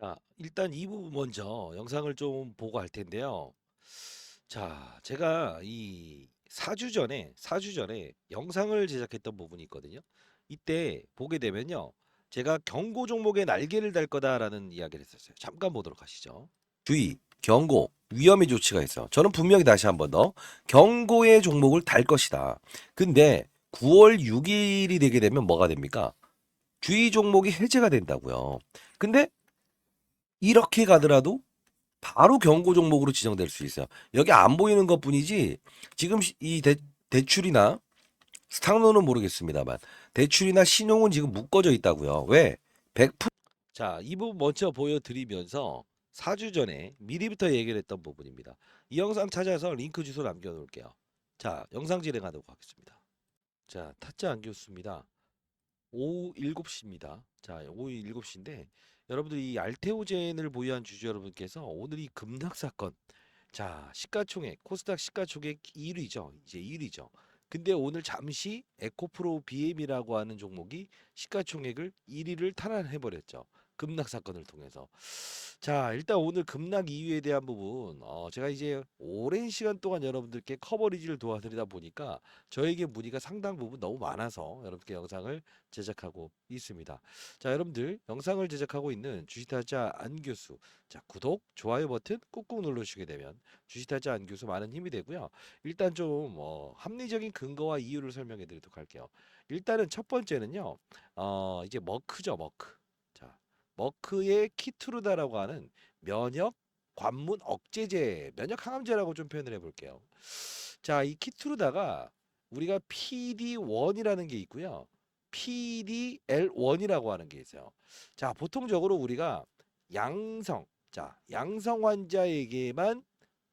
자, 일단 이 부분 먼저 영상을 좀 보고 할 텐데요. 자, 제가 이 4주 전에 영상을 제작했던 부분이 있거든요. 이때 보게 되면요. 제가 경고 종목에 날개를 달 거다라는 이야기를 했었어요. 잠깐 보도록 하시죠. 주의, 경고, 위험의 조치가 있어. 저는 분명히 다시 한번 더 경고의 종목을 달 것이다. 근데 9월 6일이 되게 되면 뭐가 됩니까? 주의 종목이 해제가 된다고요. 근데 이렇게 가더라도 바로 경고 종목으로 지정될 수 있어요. 여기 안 보이는 것뿐이지 지금 이 대출이나 스탁로는 모르겠습니다만 대출이나 신용은 지금 묶어져 있다고요. 왜? 100%. 자, 이 부분 먼저 보여드리면서 4주 전에 미리부터 얘기를 했던 부분입니다. 이 영상 찾아서 링크 주소 남겨놓을게요. 자, 영상 진행하도록 하겠습니다. 자, 타짜 안교수입니다. 오후 7시입니다. 자, 오후 7시인데 여러분들이 이 알테오젠을 보유한 주주 여러분께서 오늘 이 급락 사건, 자, 시가총액, 코스닥 시가총액 1위죠. 이제 1위죠. 근데 오늘 잠시 에코프로 BM이라고 하는 종목이 시가총액을 1위를 탈환해 버렸죠. 급락 사건을 통해서. 자, 일단 오늘 급락 이유에 대한 부분, 제가 이제 오랜 시간 동안 여러분들께 커버리지를 도와드리다 보니까 저에게 문의가 상당 부분 너무 많아서 여러분께 영상을 제작하고 있습니다. 자, 여러분들 영상을 제작하고 있는 주식타자 안교수, 자, 구독, 좋아요 버튼 꾹꾹 눌러주시게 되면 주식타자 안교수 많은 힘이 되고요. 일단 좀 합리적인 근거와 이유를 설명해 드리도록 할게요. 일단은 첫 번째는요. 이제 머크죠, 머크. 자, 머크의 키투르다라고 하는 면역 관문 억제제, 면역 항암제라고 좀 표현을 해 볼게요. 자, 이 키투르다가 우리가 PD-1이라는 게 있고요. PDL1이라고 하는 게 있어요. 자, 보통적으로 우리가 양성, 자, 양성 환자에게만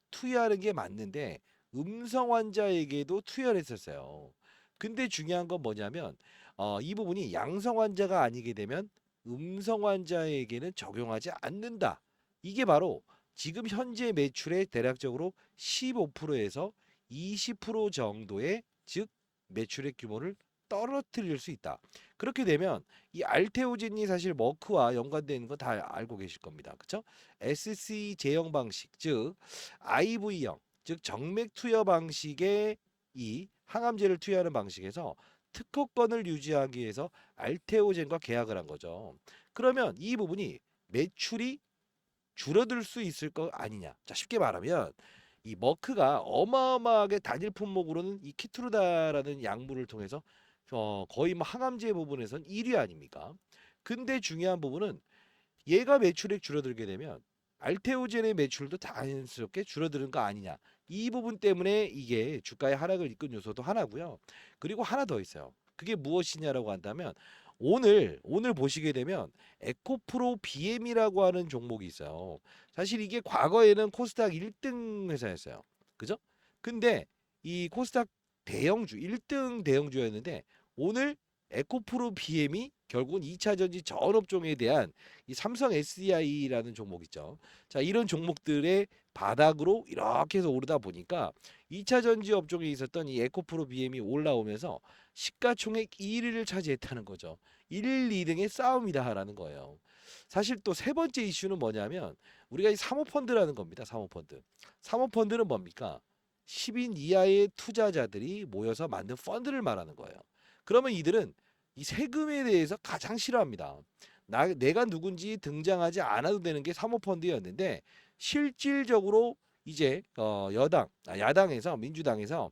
투여하는 게 맞는데 음성 환자에게도 투여를 했었어요. 근데 중요한 건 뭐냐면 이 부분이 양성 환자가 아니게 되면 음성 환자에게는 적용하지 않는다. 이게 바로 지금 현재 매출의 대략적으로 15%에서 20% 정도의 즉 매출의 규모를 떨어뜨릴 수 있다. 그렇게 되면 이 알테오젠이 사실 머크와 연관되는 건 다 알고 계실 겁니다. 그렇죠? SC 제형 방식, 즉 IV형, 즉 정맥 투여 방식의 이 항암제를 투여하는 방식에서 특허권을 유지하기 위해서 알테오젠과 계약을 한 거죠. 그러면 이 부분이 매출이 줄어들 수 있을 거 아니냐. 자, 쉽게 말하면 이 머크가 어마어마하게 단일 품목으로는 이 키트루다라는 약물을 통해서 거의 뭐 항암제 부분에선 1위 아닙니까? 근데 중요한 부분은 얘가 매출액 줄어들게 되면 알테오젠의 매출도 자연스럽게 줄어드는 거 아니냐. 이 부분 때문에 이게 주가의 하락을 이끈 요소도 하나고요. 그리고 하나 더 있어요. 그게 무엇이냐라고 한다면 오늘 보시게 되면 에코프로 BM이라고 하는 종목이 있어요. 사실 이게 과거에는 코스닥 1등 회사였어요. 그죠? 근데 이 코스닥 대형주 1등 대형주였는데 오늘 에코프로 BM이 결국은 2차 전지 전업종에 대한 이 삼성 SDI라는 종목 있죠. 자, 이런 종목들의 바닥으로 이렇게 해서 오르다 보니까 2차 전지 업종에 있었던 이 에코프로 BM이 올라오면서 시가총액 1위를 차지했다는 거죠. 1, 2등의 싸움이다라는 거예요. 사실 또 세 번째 이슈는 뭐냐면 우리가 이 사모펀드라는 겁니다. 사모펀드. 사모펀드는 뭡니까? 10인 이하의 투자자들이 모여서 만든 펀드를 말하는 거예요. 그러면 이들은 이 세금에 대해서 가장 싫어합니다. 내가 누군지 등장하지 않아도 되는 게 사모펀드였는데 실질적으로 이제 야당에서 민주당에서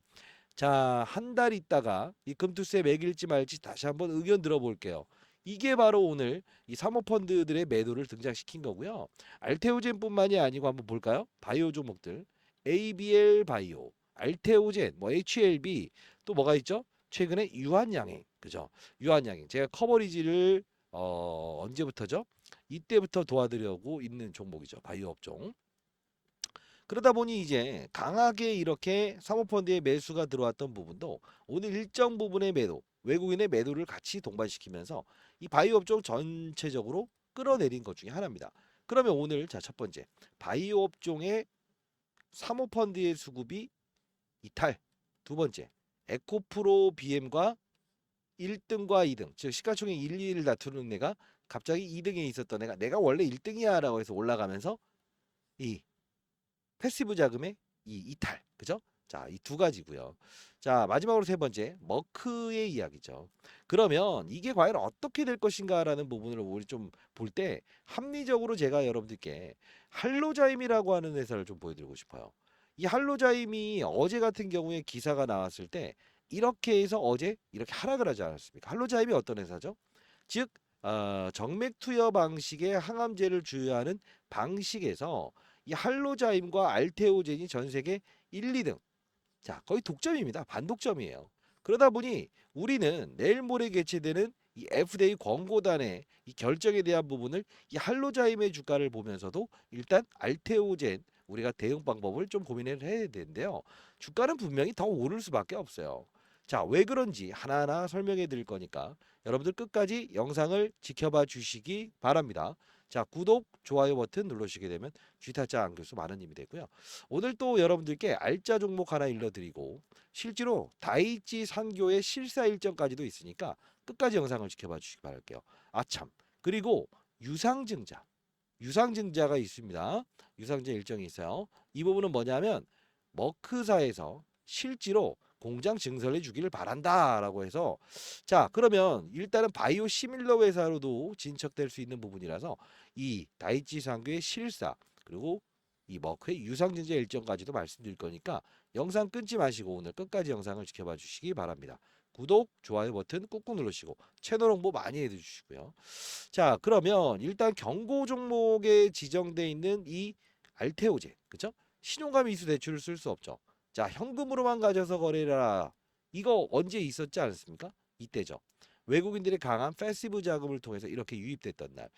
자, 한 달 있다가 이 금투세 매길지 말지 다시 한번 의견 들어볼게요. 이게 바로 오늘 이 사모펀드들의 매도를 등장시킨 거고요. 알테오젠뿐만이 아니고 한번 볼까요? 바이오 종목들. ABL 바이오, 알테오젠, 뭐 HLB 또 뭐가 있죠? 최근에 유한양행. 그죠? 유한양행. 제가 커버리지를 언제부터죠? 이때부터 도와드리려고 있는 종목이죠. 바이오 업종. 그러다 보니 이제 강하게 이렇게 사모펀드에 매수가 들어왔던 부분도 오늘 일정 부분의 매도, 외국인의 매도를 같이 동반시키면서 이 바이오 업종 전체적으로 끌어내린 것 중에 하나입니다. 그러면 오늘 자, 첫 번째 바이오 업종의 사모펀드의 수급이 이탈. 두 번째 에코프로 BM과 1등과 2등, 즉 시가총액 1, 2위를 다투는 애가 갑자기 2등에 있었던 애가 내가 원래 1등이야라고 해서 올라가면서 이 패시브 자금의 이 이탈, 그죠? 자, 이 두 가지고요. 자, 마지막으로 세 번째, 머크의 이야기죠. 그러면 이게 과연 어떻게 될 것인가라는 부분을 우리 좀 볼 때 합리적으로 제가 여러분들께 할로자임이라고 하는 회사를 좀 보여드리고 싶어요. 이 할로자임이 어제 같은 경우에 기사가 나왔을 때 이렇게 해서 어제 이렇게 하락을 하지 않았습니까? 할로자임이 어떤 회사죠? 즉 정맥 투여 방식의 항암제를 주요하는 방식에서 이 할로자임과 알테오젠이 전 세계 1, 2등. 자, 거의 독점입니다. 반독점이에요. 그러다 보니 우리는 내일 모레 개최되는 이 FDA 권고단의 이 결정에 대한 부분을 이 할로자임의 주가를 보면서도 일단 알테오젠 우리가 대응 방법을 좀 고민을 해야 되는데요. 주가는 분명히 더 오를 수밖에 없어요. 자, 왜 그런지 하나하나 설명해 드릴 거니까 여러분들 끝까지 영상을 지켜봐 주시기 바랍니다. 자, 구독, 좋아요 버튼 눌러주시게 되면 쥐타짜 안교수 많은 힘이 되고요. 오늘 또 여러분들께 알짜 종목 하나 일러드리고 실제로 다이치 산교의 실사 일정까지도 있으니까 끝까지 영상을 지켜봐 주시기 바랄게요. 아참, 그리고 유상증자, 유상증자가 있습니다. 유상증자 일정이 있어요. 이 부분은 뭐냐면 머크사에서 실제로 공장 증설해 주기를 바란다라고 해서 자, 그러면 일단은 바이오 시밀러 회사로도 진척될 수 있는 부분이라서 이 다이치 상교의 실사 그리고 이 머크의 유상증자 일정까지도 말씀드릴 거니까 영상 끊지 마시고 오늘 끝까지 영상을 지켜봐 주시기 바랍니다. 구독, 좋아요 버튼 꾹꾹 누르시고 채널 홍보 많이 해주시고요. 자, 그러면 일단 경고 종목에 지정돼 있는 이 알테오제, 그쵸? 신용감 이수 대출을 쓸 수 없죠. 자, 현금으로만 가져서 거래라. 이거 언제 있었지 않습니까? 이때죠. 외국인들의 강한 패시브 자금을 통해서 이렇게 유입됐던 날.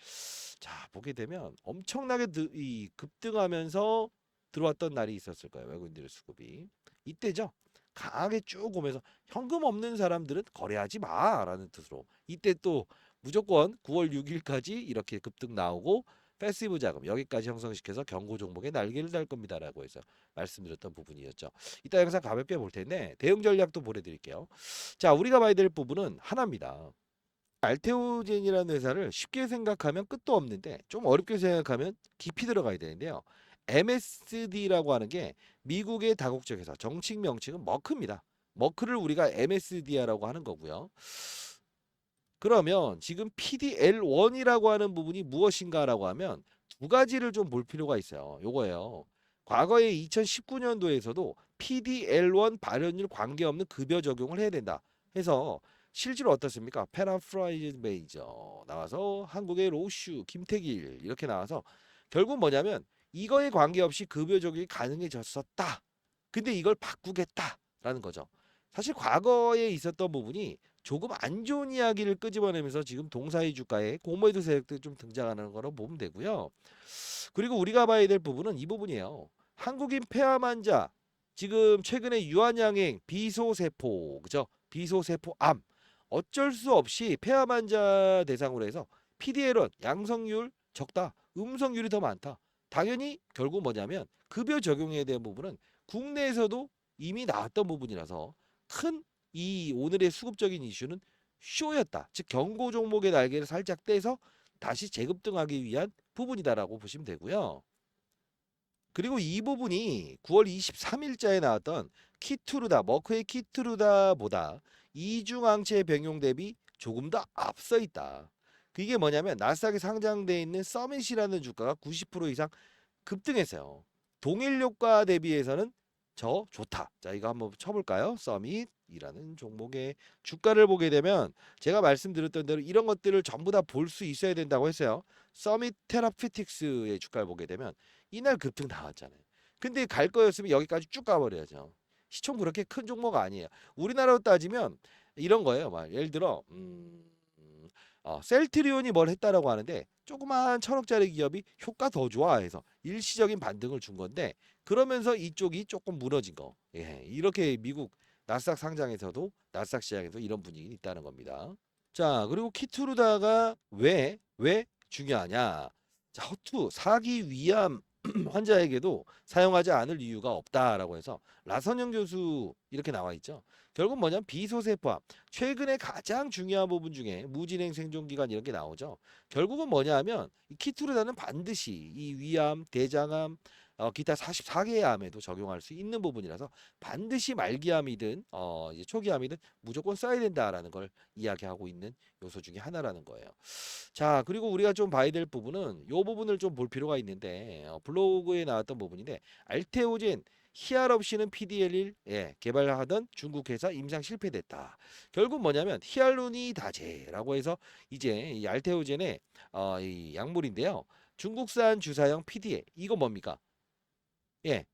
자, 보게 되면 엄청나게 이 급등하면서 들어왔던 날이 있었을 거예요. 외국인들의 수급이. 이때죠. 강하게 쭉 오면서 현금 없는 사람들은 거래하지 마라는 뜻으로 이때 또 무조건 9월 6일까지 이렇게 급등 나오고 패시브 자금 여기까지 형성시켜서 경고 종목에 날개를 달 겁니다라고 해서 말씀드렸던 부분이었죠. 이따 영상 가볍게 볼 텐데 대응 전략도 보내드릴게요. 자, 우리가 봐야 될 부분은 하나입니다. 알테오젠이라는 회사를 쉽게 생각하면 끝도 없는데 좀 어렵게 생각하면 깊이 들어가야 되는데요. MSD라고 하는 게 미국의 다국적 회사 정식 명칭은 머크입니다. 머크를 우리가 MSD라고 하는 거고요. 그러면 지금 PDL1이라고 하는 부분이 무엇인가라고 하면 두 가지를 좀 볼 필요가 있어요. 요거예요. 과거에 2019년도에서도 PDL1 발현율 관계없는 급여 적용을 해야 된다 해서 실제로 어떻습니까? 페라프라이즈 메이저 나와서 한국의 로슈, 김태길 이렇게 나와서 결국 뭐냐면 이거에 관계없이 급여 적용이 가능해졌었다. 근데 이걸 바꾸겠다라는 거죠. 사실 과거에 있었던 부분이 조금 안 좋은 이야기를 끄집어내면서 지금 동사의 주가에 고모에드 세력들이 좀 등장하는 거로 보면 되고요. 그리고 우리가 봐야 될 부분은 이 부분이에요. 한국인 폐암 환자 지금 최근에 유한양행 비소세포 그죠? 비소세포암 어쩔 수 없이 폐암 환자 대상으로 해서 PDL은 양성률 적다. 음성률이 더 많다. 당연히 결국 뭐냐면 급여 적용에 대한 부분은 국내에서도 이미 나왔던 부분이라서 큰 이 오늘의 수급적인 이슈는 쇼였다. 즉 경고 종목의 날개를 살짝 떼서 다시 재급등하기 위한 부분이다라고 보시면 되고요. 그리고 이 부분이 9월 23일자에 나왔던 키투르다, 머크의 키투르다보다 이중항체 병용 대비 조금 더 앞서 있다. 그게 뭐냐면 나스닥에 상장돼 있는 서밋이라는 주가가 90% 이상 급등했어요. 동일 효과 대비해서는 저 좋다. 자, 이거 한번 쳐볼까요? 서밋이라는 종목의 주가를 보게 되면 제가 말씀드렸던 대로 이런 것들을 전부 다 볼 수 있어야 된다고 했어요. 서밋 테라피틱스의 주가를 보게 되면 이날 급등 나왔잖아요. 근데 갈 거였으면 여기까지 쭉 가버려야죠. 시총 그렇게 큰 종목 아니에요. 우리나라로 따지면 이런 거예요. 막 예를 들어 셀트리온이 뭘 했다라고 하는데 조그만 1,000억짜리 기업이 효과 더 좋아해서 일시적인 반등을 준 건데 그러면서 이쪽이 조금 무너진 거. 예, 이렇게 미국 나스닥 상장에서도 나스닥 시장에서 이런 분위기 있다는 겁니다. 자, 그리고 키투르다가 왜 중요하냐? 자, 허투 사기 위암 환자에게도 사용하지 않을 이유가 없다라고 해서 라선영 교수 이렇게 나와 있죠. 결국 뭐냐면 비소세 포함. 최근에 가장 중요한 부분 중에 무진행 생존기간 이런 게 나오죠. 결국은 뭐냐면 이 키투르다는 반드시 이 위암, 대장암, 기타 44개의 암에도 적용할 수 있는 부분이라서 반드시 말기암이든 이제 초기암이든 무조건 써야 된다라는 걸 이야기하고 있는 요소 중에 하나라는 거예요. 자, 그리고 우리가 좀 봐야 될 부분은 요 부분을 좀 볼 필요가 있는데 블로그에 나왔던 부분인데 알테오젠 희할 없이는 PDL1 개발하던 중국 회사 임상 실패됐다. 결국 뭐냐면 히알루니다제라고 해서 이제 이 알테오젠의 이 약물인데요. 중국산 주사형 PDL 이거 뭡니까?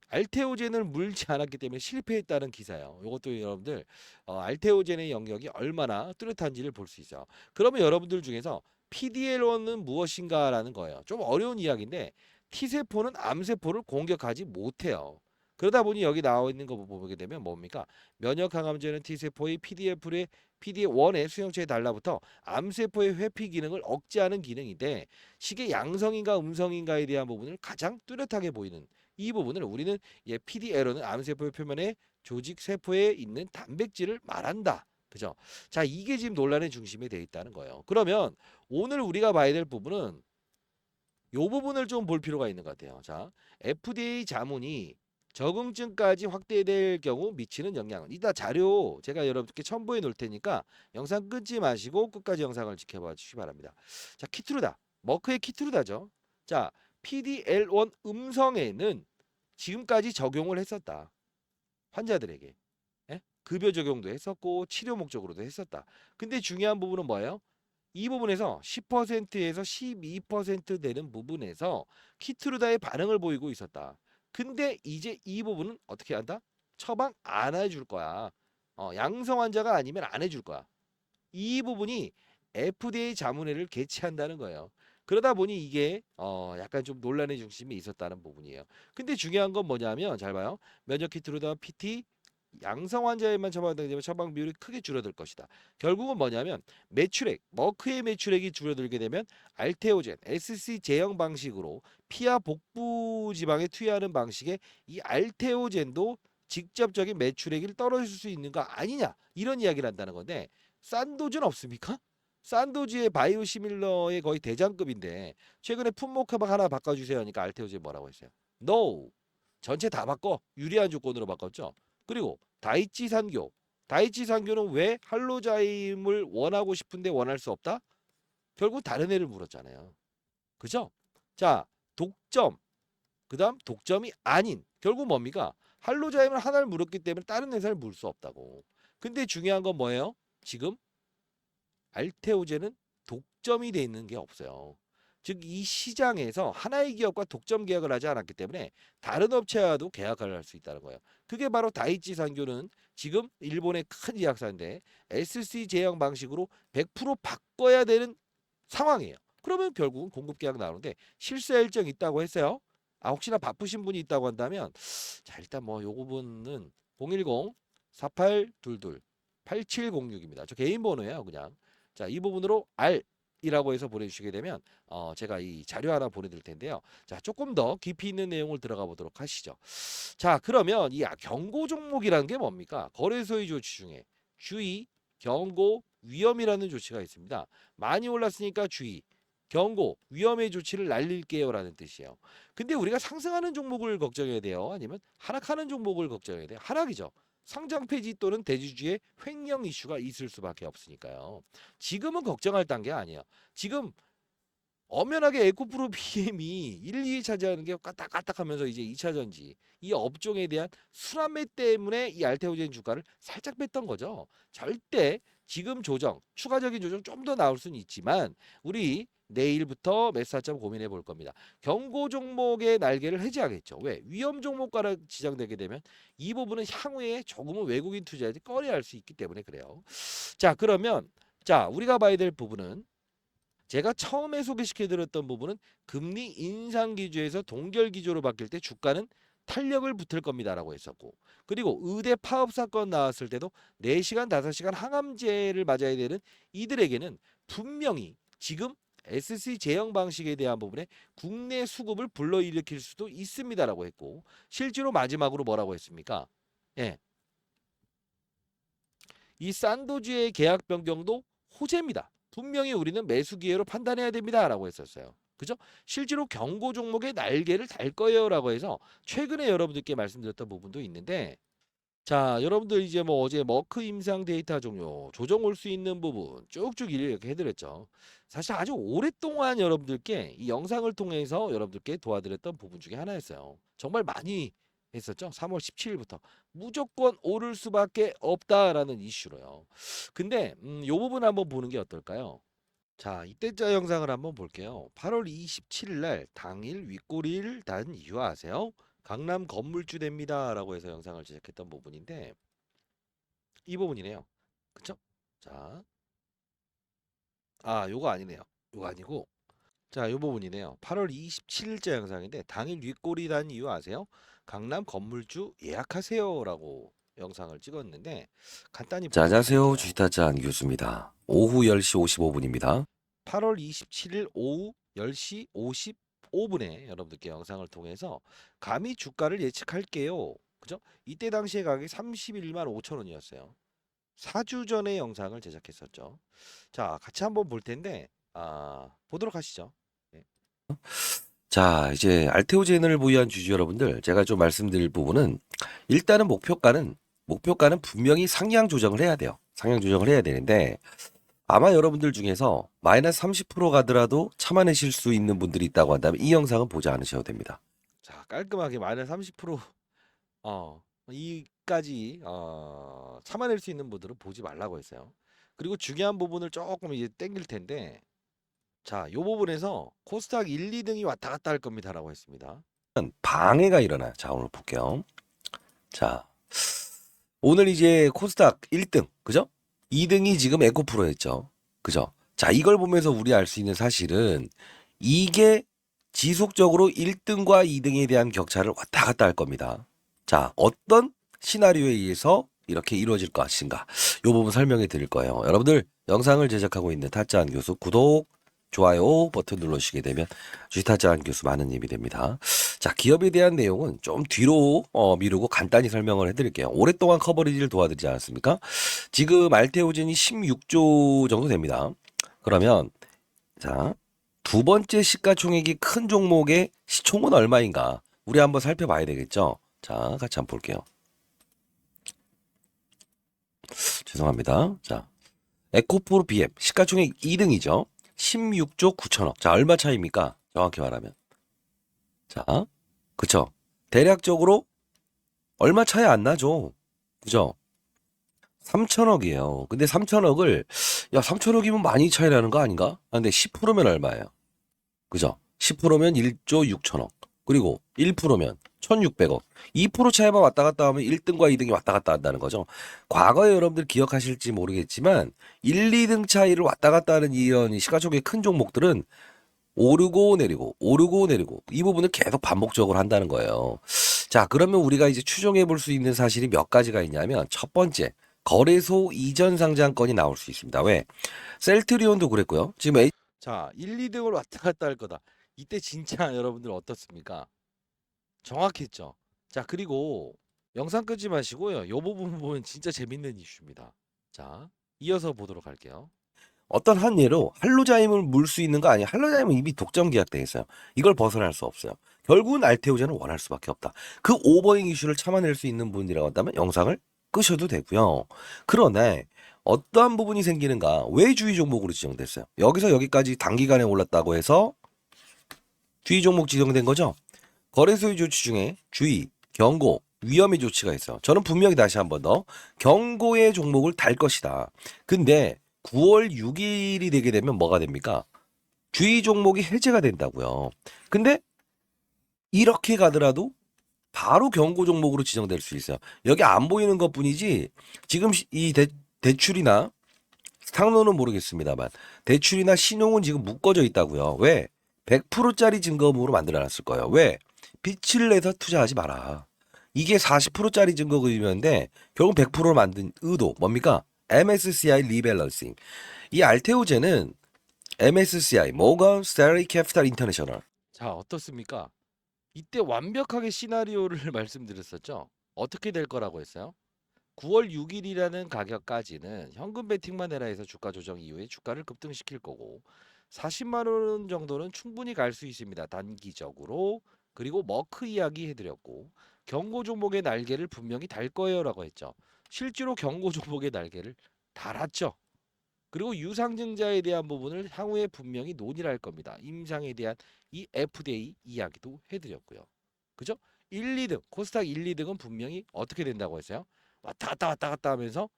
알테오젠을 물지 않았기 때문에 실패했다는 기사예요. 이것도 여러분들 알테오젠의 영역이 얼마나 뚜렷한지를 볼 수 있어요. 그러면 여러분들 중에서 PDL1은 무엇인가라는 거예요. 좀 어려운 이야기인데 T세포는 암세포를 공격하지 못해요. 그러다 보니 여기 나와 있는 거 보게 되면 뭡니까? 면역 강함제는 T세포의 PD-1의 수용체에 달라붙어 암세포의 회피 기능을 억제하는 기능인데 시계 양성인가 음성인가에 대한 부분을 가장 뚜렷하게 보이는 이 부분을 우리는 PDL은 암세포의 표면에 조직 세포에 있는 단백질을 말한다. 그죠? 자, 이게 지금 논란의 중심에 돼 있다는 거예요. 그러면 오늘 우리가 봐야 될 부분은 요 부분을 좀 볼 필요가 있는 것 같아요. 자, FDA 자문이 적응증까지 확대될 경우 미치는 영향은 이따 자료 제가 여러분께 첨부해 놓을 테니까 영상 끊지 마시고 끝까지 영상을 지켜봐 주시기 바랍니다. 자, 키트루다. 머크의 키트루다죠. 자, PDL1 음성에는 지금까지 적용을 했었다. 환자들에게. 급여 적용도 했었고 치료 목적으로도 했었다. 근데 중요한 부분은 뭐예요? 이 부분에서 10%에서 12% 되는 부분에서 키트루다의 반응을 보이고 있었다. 근데 이제 이 부분은 어떻게 한다? 처방 안 해줄 거야. 양성 환자가 아니면 안 해줄 거야. 이 부분이 FDA 자문회를 개최한다는 거예요. 그러다 보니 이게 약간 좀 논란의 중심이 있었다는 부분이에요. 근데 중요한 건 뭐냐면 잘 봐요. 면역 키트루다 PT 양성 환자에만 처방되게 되면 처방 비율이 크게 줄어들 것이다. 결국은 뭐냐면 매출액, 머크의 매출액이 줄어들게 되면 알테오젠, SC 제형 방식으로 피하 복부 지방에 투여하는 방식의 이 알테오젠도 직접적인 매출액이 떨어질 수 있는 거 아니냐 이런 이야기를 한다는 건데 산도즈는 없습니까? 산도즈의 바이오시밀러의 거의 대장급인데 최근에 품목화박 하나 바꿔주세요 하니까 알테오젠 뭐라고 했어요? No. 전체 다 바꿔. 유리한 조건으로 바꿨죠. 그리고 다이치 산교는 왜 할로자임을 원하고 싶은데 원할 수 없다? 결국 다른 애를 물었잖아요. 그죠? 자, 독점. 그다음 독점이 아닌. 결국 뭡니까? 할로자임을 하나를 물었기 때문에 다른 회사를 물 수 없다고. 근데 중요한 건 뭐예요? 지금 알테오젠은 독점이 돼 있는 게 없어요. 즉 이 시장에서 하나의 기업과 독점 계약을 하지 않았기 때문에 다른 업체와도 계약을 할 수 있다는 거예요. 그게 바로 다이치 산교는 지금 일본의 큰 제약사인데 SC 제형 방식으로 100% 바꿔야 되는 상황이에요. 그러면 결국은 공급 계약 나오는데 실수 일정이 있다고 했어요. 혹시나 바쁘신 분이 있다고 한다면 자 일단 뭐 요 부분은 010-4822-8706입니다. 저 개인 번호예요 그냥. 자, 이 부분으로 R이라고 해서 보내주시게 되면 제가 이 자료 하나 보내드릴 텐데요. 자, 조금 더 깊이 있는 내용을 들어가 보도록 하시죠. 자, 그러면 이 경고 종목이라는 게 뭡니까? 거래소의 조치 중에 주의, 경고, 위험이라는 조치가 있습니다. 많이 올랐으니까 주의, 경고, 위험의 조치를 날릴게요라는 뜻이에요. 근데 우리가 상승하는 종목을 걱정해야 돼요? 아니면 하락하는 종목을 걱정해야 돼요? 하락이죠. 상장 폐지 또는 대주주의 횡령 이슈가 있을 수밖에 없으니까요. 지금은 걱정할 단계 아니에요. 지금 엄연하게 에코프로 BM이 1, 2위 차지하는 게 까딱까딱하면서 이제 2차 전지 이 업종에 대한 순환매 때문에 이 알테오젠 주가를 살짝 뺐던 거죠. 절대 지금 조정, 추가적인 조정 좀 더 나올 수는 있지만 우리 내일부터 매수타점 고민해 볼 겁니다. 경고 종목의 날개를 해제하겠죠. 왜? 위험 종목가로 지정되게 되면 이 부분은 향후에 조금은 외국인 투자자들이 꺼려할 수 있기 때문에 그래요. 자, 그러면 자, 우리가 봐야 될 부분은 제가 처음에 소개시켜드렸던 부분은 금리 인상 기조에서 동결 기조로 바뀔 때 주가는 탄력을 붙을 겁니다라고 했었고 그리고 의대 파업 사건 나왔을 때도 4시간 5시간 항암제를 맞아야 되는 이들에게는 분명히 지금 SC 제형 방식에 대한 부분에 국내 수급을 불러일으킬 수도 있습니다라고 했고 실제로 마지막으로 뭐라고 했습니까? 예. 이 산도지의 계약 변경도 호재입니다. 분명히 우리는 매수 기회로 판단해야 됩니다라고 했었어요. 그죠? 실제로 경고 종목의 날개를 달 거예요라고 해서 최근에 여러분들께 말씀드렸던 부분도 있는데 자, 여러분들 이제 뭐 어제 머크 임상 데이터 종료, 조정 올 수 있는 부분 쭉쭉 이렇게 해드렸죠. 사실 아주 오랫동안 여러분들께 이 영상을 통해서 여러분들께 도와드렸던 부분 중에 하나였어요. 정말 많이 했었죠. 3월 17일부터 무조건 오를 수밖에 없다라는 이슈로요. 근데 요 부분 한번 보는 게 어떨까요? 자, 이때자 영상을 한번 볼게요. 8월 27일 날 당일 윗꼬리를 단 이유 아세요? 강남 건물주 됩니다라고 해서 영상을 제작했던 부분인데 이 부분이네요. 그쵸? 자, 요거 아니네요. 요거 아니고 자, 요 부분이네요. 8월 27일자 영상인데 당일 윗꼬리 단 이유 아세요? 강남 건물주 예약하세요라고 영상을 찍었는데 간단히 자, 보도록 안녕하세요. 할게요. 주식타짜 안교수입니다. 오후 10시 55분입니다. 8월 27일 오후 10시 55분에 여러분들께 영상을 통해서 감히 주가를 예측할게요. 그죠? 이때 당시에 가격이 31만 5천 원이었어요. 4주 전에 영상을 제작했었죠. 자, 같이 한번 볼 텐데 보도록 하시죠. 네. 자, 이제 알테오젠을 보유한 주주 여러분들, 제가 좀 말씀드릴 부분은 일단은 목표가는 분명히 상향 조정을 해야 돼요. 상향 조정을 해야 되는데 아마 여러분들 중에서 마이너스 30% 가더라도 참아내실 수 있는 분들이 있다고 한다면 이 영상은 보지 않으셔도 됩니다. 자, 깔끔하게 마이너스 30% 이까지 참아낼 수 있는 분들은 보지 말라고 했어요. 그리고 중요한 부분을 조금 이제 땡길 텐데 자, 요 부분에서 코스닥 1, 2등이 왔다 갔다 할 겁니다라고 했습니다. 방해가 일어나요. 자, 오늘 볼게요. 자, 오늘 이제 코스닥 1등, 그죠? 2등이 지금 에코프로였죠. 그죠? 자, 이걸 보면서 우리 알 수 있는 사실은 이게 지속적으로 1등과 2등에 대한 격차를 왔다 갔다 할 겁니다. 자, 어떤 시나리오에 의해서 이렇게 이루어질 것인가? 이 부분 설명해 드릴 거예요. 여러분들 영상을 제작하고 있는 타짜한 교수 구독, 좋아요 버튼 눌러주시게 되면 주식타짜한 교수 많은 힘이 됩니다. 자, 기업에 대한 내용은 좀 뒤로 미루고 간단히 설명을 해드릴게요. 오랫동안 커버리지를 도와드리지 않았습니까? 지금 알테오젠이 16조 정도 됩니다. 그러면 자, 두 번째 시가총액이 큰 종목의 시총은 얼마인가? 우리 한번 살펴봐야 되겠죠? 자, 같이 한번 볼게요. 죄송합니다. 자, 에코프로 BM 시가총액 2등이죠. 16조 9천억. 자, 얼마 차이입니까? 정확히 말하면. 자, 그쵸? 대략적으로 얼마 차이 안 나죠? 그죠? 3천억이에요. 근데 3천억을, 야, 3천억이면 많이 차이 나는 거 아닌가? 근데 10%면 얼마예요? 그죠? 10%면 1조 6천억. 그리고 1%면 1,600억. 2% 차이만 왔다 갔다 하면 1등과 2등이 왔다 갔다 한다는 거죠. 과거에 여러분들 기억하실지 모르겠지만 1, 2등 차이를 왔다 갔다 하는 이런 시가총액 큰 종목들은 오르고 내리고 오르고 내리고 이 부분을 계속 반복적으로 한다는 거예요. 자, 그러면 우리가 이제 추정해 볼 수 있는 사실이 몇 가지가 있냐면 첫 번째, 거래소 이전 상장건이 나올 수 있습니다. 왜? 셀트리온도 그랬고요. 지금 자, 1, 2등을 왔다 갔다 할 거다. 이때 진짜 여러분들 어떻습니까? 정확했죠. 자, 그리고 영상 끄지 마시고요. 요 부분 보면 진짜 재밌는 이슈입니다. 자, 이어서 보도록 할게요. 어떤 한 예로 할로자임을 물 수 있는 거 아니야? 할로자임은 이미 독점 계약돼 있어요. 이걸 벗어날 수 없어요. 결국은 알테오젠은 원할 수밖에 없다. 그 오버행 이슈를 참아낼 수 있는 분이라고 한다면 영상을 끄셔도 되고요. 그러나 어떠한 부분이 생기는가? 왜 주의 종목으로 지정됐어요? 여기서 여기까지 단기간에 올랐다고 해서 주의 종목 지정된 거죠? 거래소의 조치 중에 주의, 경고, 위험의 조치가 있어요. 저는 분명히 다시 한 번 더 경고의 종목을 달 것이다. 근데 9월 6일이 되게 되면 뭐가 됩니까? 주의 종목이 해제가 된다고요. 근데 이렇게 가더라도 바로 경고 종목으로 지정될 수 있어요. 여기 안 보이는 것뿐이지 지금 이 대출이나 상로는 모르겠습니다만 대출이나 신용은 지금 묶어져 있다고요. 왜? 100%짜리 증거금으로 만들어놨을 거예요. 왜? 빚을 내서 투자하지 마라. 이게 40%짜리 증거금이었는데 결국 100%로 만든 의도 뭡니까? MSCI 리밸런싱. 이 알테오젠은 MSCI 모건 스탠리 캐피탈 인터내셔널. 자, 어떻습니까? 이때 완벽하게 시나리오를 말씀드렸었죠. 어떻게 될 거라고 했어요? 9월 6일이라는 가격까지는 현금 베팅만 해라 해서 주가 조정 이후에 주가를 급등시킬 거고 40만 원 정도는 충분히 갈 수 있습니다. 단기적으로. 그리고 머크 이야기 해드렸고 경고 종목의 날개를 분명히 달 거예요라고 했죠. 실제로 경고 종목의 날개를 달았죠. 그리고 유상증자에 대한 부분을 향후에 분명히 논의를 할 겁니다. 임상에 대한 이 FDA 이야기도 해드렸고요. 그죠? 1, 2등, 코스닥 1, 2등은 분명히 어떻게 된다고 했어요? 왔다 갔다 하면서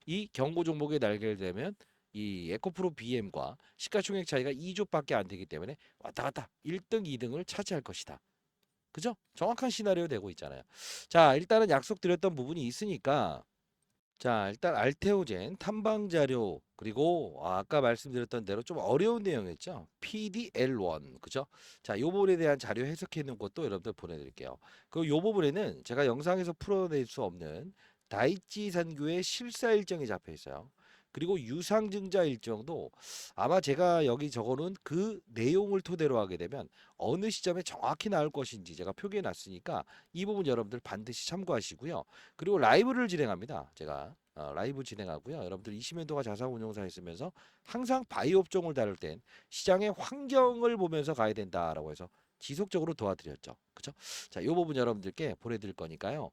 이 경고 종목에 날개를 대면 이 에코프로 BM과 시가총액 차이가 2조밖에 안 되기 때문에 왔다 갔다 1등, 2등을 차지할 것이다. 그죠? 정확한 시나리오 되고 있잖아요. 자, 일단은 약속드렸던 부분이 있으니까 자, 일단 알테오젠 탐방 자료 그리고 아까 말씀드렸던 대로 좀 어려운 내용이었죠. PDL1 그죠? 자, 요 부분에 대한 자료 해석해 놓은 것도 여러분들 보내드릴게요. 그리고 요 부분에는 제가 영상에서 풀어낼 수 없는 다이치 산교의 실사 일정이 잡혀 있어요. 그리고 유상증자 일정도 아마 제가 여기 적어놓은 그 내용을 토대로 하게 되면 어느 시점에 정확히 나올 것인지 제가 표기해 놨으니까 이 부분 여러분들 반드시 참고하시고요. 그리고 라이브를 진행합니다. 제가 라이브 진행하고요. 여러분들 20년 동안 자산운용사에 쓰면서 항상 바이오 업종을 다룰 땐 시장의 환경을 보면서 가야 된다라고 해서 지속적으로 도와드렸죠. 그렇죠? 자, 이 부분 여러분들께 보내드릴 거니까요.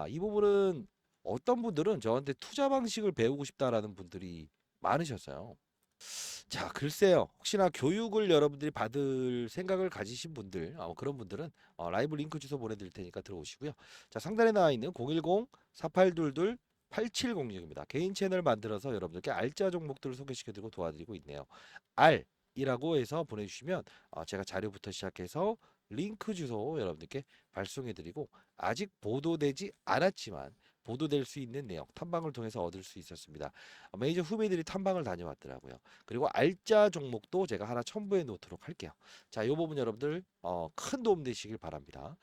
이 부분은 어떤 분들은 저한테 투자 방식을 배우고 싶다라는 분들이 많으셨어요. 자, 글쎄요. 혹시나 교육을 여러분들이 받을 생각을 가지신 분들, 그런 분들은 라이브 링크 주소 보내드릴 테니까 들어오시고요. 자, 상단에 나와 있는 010-4822-8706입니다. 개인 채널 만들어서 여러분들께 알짜 종목들을 소개시켜드리고 도와드리고 있네요. R이라고 해서 보내주시면 제가 자료부터 시작해서 링크 주소 여러분들께 발송해드리고 아직 보도되지 않았지만 보도될 수 있는 내용 탐방을 통해서 얻을 수 있었습니다. 메이저 후배들이 탐방을 다녀왔더라고요. 그리고 알짜 종목도 제가 하나 첨부해 놓도록 할게요. 자, 이 부분 여러분들 큰 도움 되시길 바랍니다.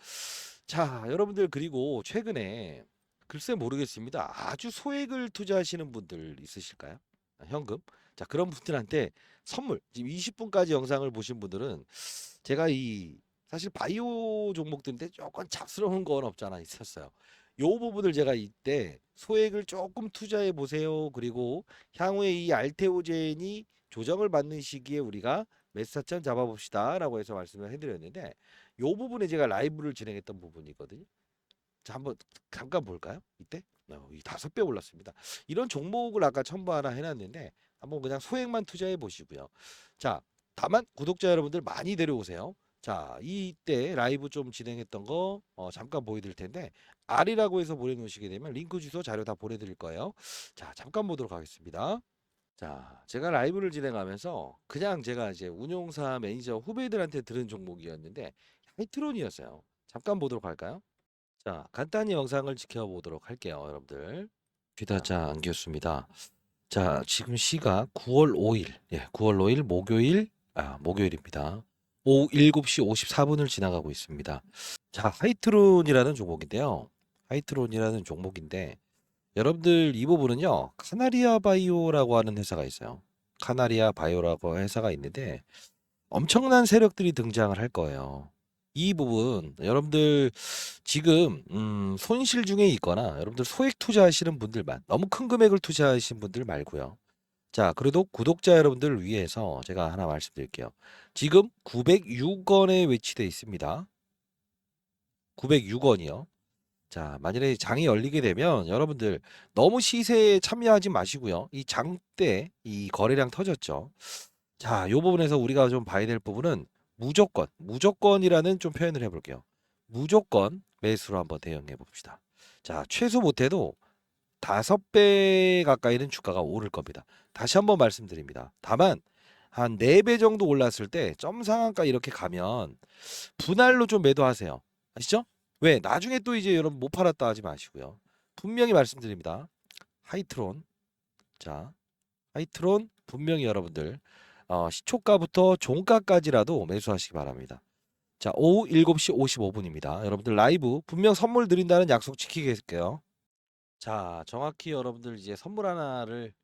자, 여러분들 그리고 최근에 글쎄 모르겠습니다. 아주 소액을 투자하시는 분들 있으실까요? 현금. 자, 그런 분들한테 선물 지금 20분까지 영상을 보신 분들은 제가 이 사실 바이오 종목들인데 조금 잡스러운 건 없잖아 있었어요. 요 부분을 제가 이때 소액을 조금 투자해 보세요. 그리고 향후에 이 알테오젠이 조정을 받는 시기에 우리가 매수차점 잡아봅시다라고 해서 말씀을 해드렸는데 요 부분에 제가 라이브를 진행했던 부분이거든요. 자, 한번 잠깐 볼까요? 이때 이 5배 올랐습니다. 이런 종목을 아까 첨부 하나 해놨는데 한번 그냥 소액만 투자해 보시고요. 자, 다만 구독자 여러분들 많이 데려오세요. 자, 이때 라이브 좀 진행했던 거 잠깐 보여드릴 텐데 R이라고 해서 보내놓으시게 되면 링크 주소 자료 다 보내드릴 거예요. 자, 잠깐 보도록 하겠습니다. 자, 제가 라이브를 진행하면서 그냥 제가 이제 운용사 매니저 후배들한테 들은 종목이었는데 하이트론이었어요. 잠깐 보도록 할까요? 자, 간단히 영상을 지켜보도록 할게요, 여러분들. 귀다자 안겼습니다. 자, 지금 시각 9월 5일, 9월 5일 목요일, 목요일입니다. 오후 7시 54분을 지나가고 있습니다. 자, 하이트론이라는 종목인데요. 하이트론이라는 종목인데, 여러분들 이 부분은요, 카나리아 바이오라고 하는 회사가 있어요. 카나리아 바이오라고 회사가 있는데, 엄청난 세력들이 등장을 할 거예요. 이 부분 여러분들 지금 손실 중에 있거나 여러분들 소액 투자하시는 분들만 너무 큰 금액을 투자하시는 분들 말고요. 자, 그래도 구독자 여러분들을 위해서 제가 하나 말씀드릴게요. 지금 906원에 위치되어 있습니다. 906원이요. 자, 만약에 장이 열리게 되면 여러분들 너무 시세에 참여하지 마시고요. 이 장 때 이 거래량 터졌죠. 자, 요 부분에서 우리가 좀 봐야 될 부분은 무조건이라는 좀 표현을 해볼게요. 무조건 매수로 한번 대응해 봅시다. 자, 최소 못해도 5배 가까이는 주가가 오를 겁니다. 다시 한번 말씀드립니다. 다만 한 4배 정도 올랐을 때 점 상한가 이렇게 가면 분할로 좀 매도하세요. 아시죠? 왜? 나중에 또 이제 여러분 못 팔았다 하지 마시고요. 분명히 말씀드립니다. 하이트론. 자, 하이트론 분명히 여러분들 시초가부터 종가까지라도 매수하시기 바랍니다. 자, 오후 7시 55분입니다. 여러분들 라이브 분명 선물 드린다는 약속 지키겠게요. 자, 정확히 여러분들 이제 선물 하나를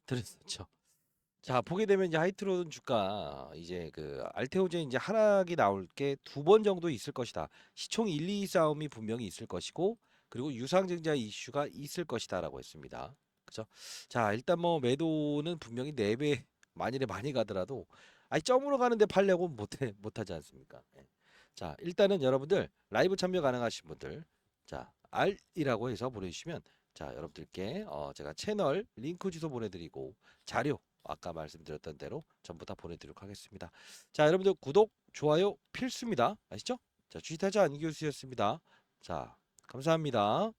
드렸었죠. 자, 보게 되면 이제 하이트론 주가 이제 그 알테오젠 이제 하락이 나올 게 2번 정도 있을 것이다. 시총 1, 2 싸움이 분명히 있을 것이고 그리고 유상증자 이슈가 있을 것이다라고 했습니다. 그죠? 자, 일단 뭐 매도는 분명히 4배 만일에 많이 가더라도 아니 점으로 가는데 팔려고 못하지 않습니까? 예. 자, 일단은 여러분들 라이브 참여 가능하신 분들 자, R이라고 해서 보내주시면 자, 여러분들께 제가 채널 링크 주소 보내드리고 자료 아까 말씀드렸던 대로 전부 다 보내드리도록 하겠습니다. 자, 여러분들 구독, 좋아요 필수입니다. 아시죠? 자, 주식타자 안기우스였습니다. 자, 감사합니다.